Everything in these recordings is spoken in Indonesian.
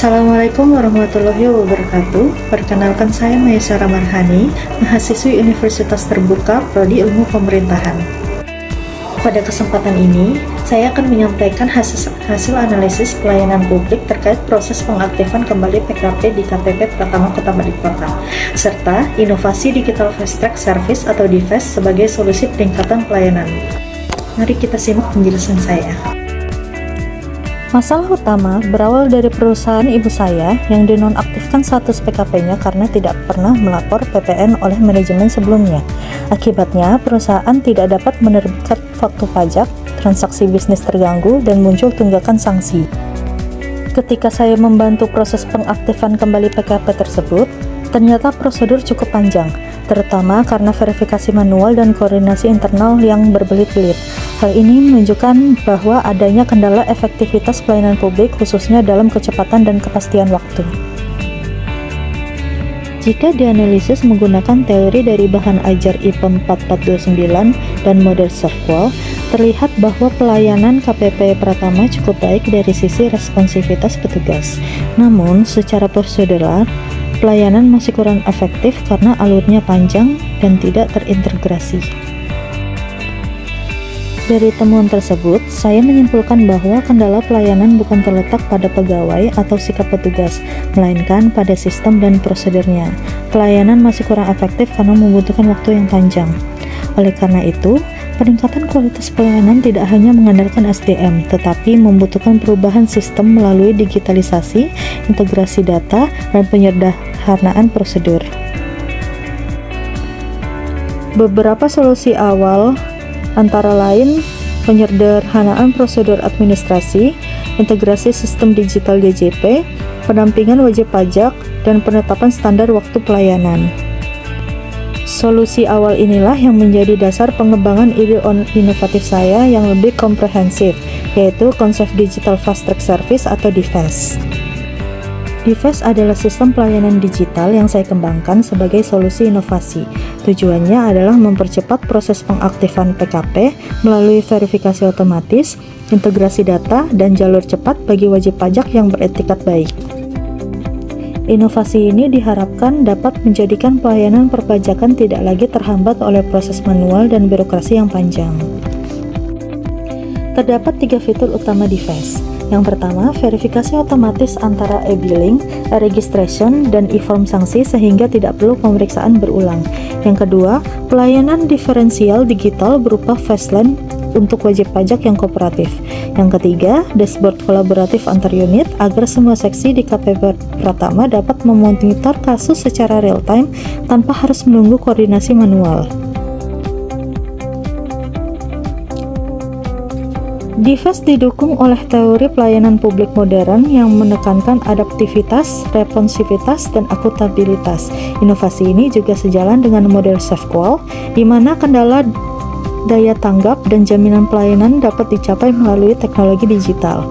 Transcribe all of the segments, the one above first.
Assalamualaikum warahmatullahi wabarakatuh. Perkenalkan, saya Maesara Marhani, mahasiswi Universitas Terbuka Prodi Ilmu Pemerintahan. Pada kesempatan ini, saya akan menyampaikan hasil analisis pelayanan publik terkait proses pengaktifan kembali PKP di KTP Pratama Kota Balikpapan, serta inovasi Digital Fast Track Service atau DFAST sebagai solusi peningkatan pelayanan. Mari kita simak penjelasan saya. Masalah utama berawal dari perusahaan ibu saya yang dinonaktifkan status PKP-nya karena tidak pernah melapor PPN oleh manajemen sebelumnya. Akibatnya, perusahaan tidak dapat menerbitkan faktur pajak, transaksi bisnis terganggu, dan muncul tunggakan sanksi. Ketika saya membantu proses pengaktifan kembali PKP tersebut, ternyata prosedur cukup panjang, terutama karena verifikasi manual dan koordinasi internal yang berbelit-belit. Hal ini menunjukkan bahwa adanya kendala efektivitas pelayanan publik khususnya dalam kecepatan dan kepastian waktu. Jika dianalisis menggunakan teori dari bahan ajar IPM 4429 dan model SERVQUAL, terlihat bahwa pelayanan KPP Pratama cukup baik dari sisi responsivitas petugas. Namun, secara prosedural, pelayanan masih kurang efektif karena alurnya panjang dan tidak terintegrasi. Dari temuan tersebut, saya menyimpulkan bahwa kendala pelayanan bukan terletak pada pegawai atau sikap petugas, melainkan pada sistem dan prosedurnya. Pelayanan masih kurang efektif karena membutuhkan waktu yang panjang. Oleh karena itu, peningkatan kualitas pelayanan tidak hanya mengandalkan SDM, tetapi membutuhkan perubahan sistem melalui digitalisasi, integrasi data, dan penyederhanaan prosedur. Beberapa solusi awal antara lain penyederhanaan prosedur administrasi, integrasi sistem digital DJP, pendampingan wajib pajak, dan penetapan standar waktu pelayanan. Solusi awal inilah yang menjadi dasar pengembangan ide inovatif saya yang lebih komprehensif, yaitu konsep Digital Fast Track Service atau DFAST. DFAST adalah sistem pelayanan digital yang saya kembangkan sebagai solusi inovasi. Tujuannya adalah mempercepat proses pengaktifan PKP melalui verifikasi otomatis, integrasi data, dan jalur cepat bagi wajib pajak yang beretikat baik. Inovasi ini diharapkan dapat menjadikan pelayanan perpajakan tidak lagi terhambat oleh proses manual dan birokrasi yang panjang. Terdapat 3 fitur utama DFAST. Yang pertama, verifikasi otomatis antara e-billing, e-registration, dan e-form sanksi sehingga tidak perlu pemeriksaan berulang. Yang kedua, pelayanan diferensial digital berupa Fastlane untuk wajib pajak yang kooperatif. Yang ketiga, dashboard kolaboratif antar unit agar semua seksi di KPP Pratama dapat memonitor kasus secara real-time tanpa harus menunggu koordinasi manual. DFAST didukung oleh teori pelayanan publik modern yang menekankan adaptivitas, responsivitas, dan akutabilitas. Inovasi ini juga sejalan dengan model SERVQUAL, di mana kendala daya tanggap dan jaminan pelayanan dapat dicapai melalui teknologi digital.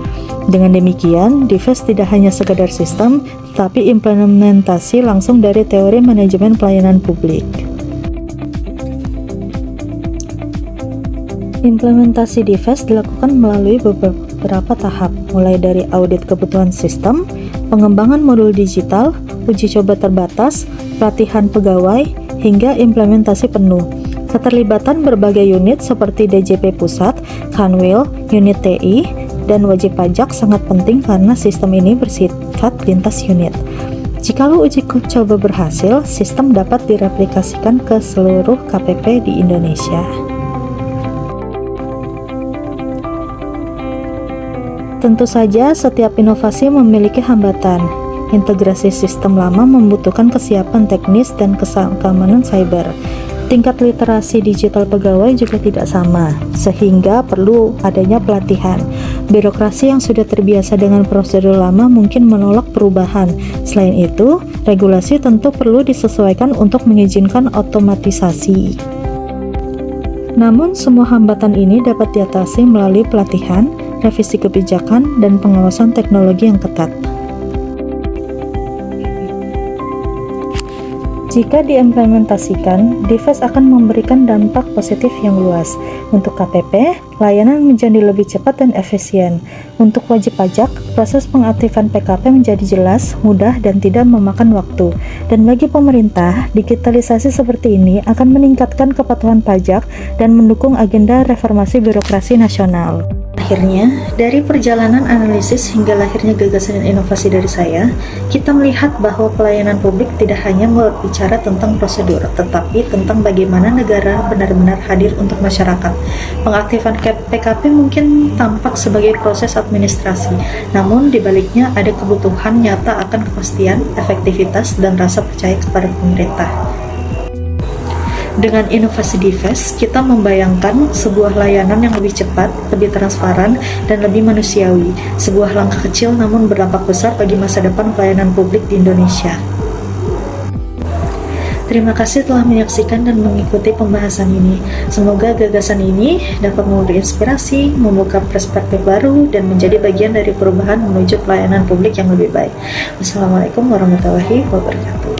Dengan demikian, DFAST tidak hanya sekedar sistem, tetapi implementasi langsung dari teori manajemen pelayanan publik. Implementasi DFAST dilakukan melalui beberapa tahap, mulai dari audit kebutuhan sistem, pengembangan modul digital, uji coba terbatas, pelatihan pegawai, hingga implementasi penuh. Keterlibatan berbagai unit seperti DJP Pusat, Kanwil, unit TI, dan wajib pajak sangat penting karena sistem ini bersifat lintas unit. Jikalau uji coba berhasil, sistem dapat direplikasikan ke seluruh KPP di Indonesia. Tentu saja, setiap inovasi memiliki hambatan. Integrasi sistem lama membutuhkan kesiapan teknis dan keamanan cyber. Tingkat literasi digital pegawai juga tidak sama, sehingga perlu adanya pelatihan. Birokrasi yang sudah terbiasa dengan prosedur lama mungkin menolak perubahan. Selain itu, regulasi tentu perlu disesuaikan untuk mengizinkan otomatisasi. Namun, semua hambatan ini dapat diatasi melalui pelatihan, revisi kebijakan, dan pengawasan teknologi yang ketat. Jika diimplementasikan, DIVES akan memberikan dampak positif yang luas. Untuk KPP, layanan menjadi lebih cepat dan efisien. Untuk wajib pajak, proses pengaktifan PKP menjadi jelas, mudah, dan tidak memakan waktu. Dan bagi pemerintah, digitalisasi seperti ini akan meningkatkan kepatuhan pajak dan mendukung agenda reformasi birokrasi nasional. Akhirnya, dari perjalanan analisis hingga lahirnya gagasan dan inovasi dari saya, kita melihat bahwa pelayanan publik tidak hanya berbicara tentang prosedur, tetapi tentang bagaimana negara benar-benar hadir untuk masyarakat. Pengaktifan PKP mungkin tampak sebagai proses administrasi, namun di baliknya ada kebutuhan nyata akan kepastian, efektivitas, dan rasa percaya kepada pemerintah. Dengan inovasi DIVES, kita membayangkan sebuah layanan yang lebih cepat, lebih transparan, dan lebih manusiawi. Sebuah langkah kecil namun berdampak besar bagi masa depan pelayanan publik di Indonesia. Terima kasih telah menyaksikan dan mengikuti pembahasan ini. Semoga gagasan ini dapat memberi inspirasi, membuka perspektif baru, dan menjadi bagian dari perubahan menuju pelayanan publik yang lebih baik. Wassalamualaikum warahmatullahi wabarakatuh.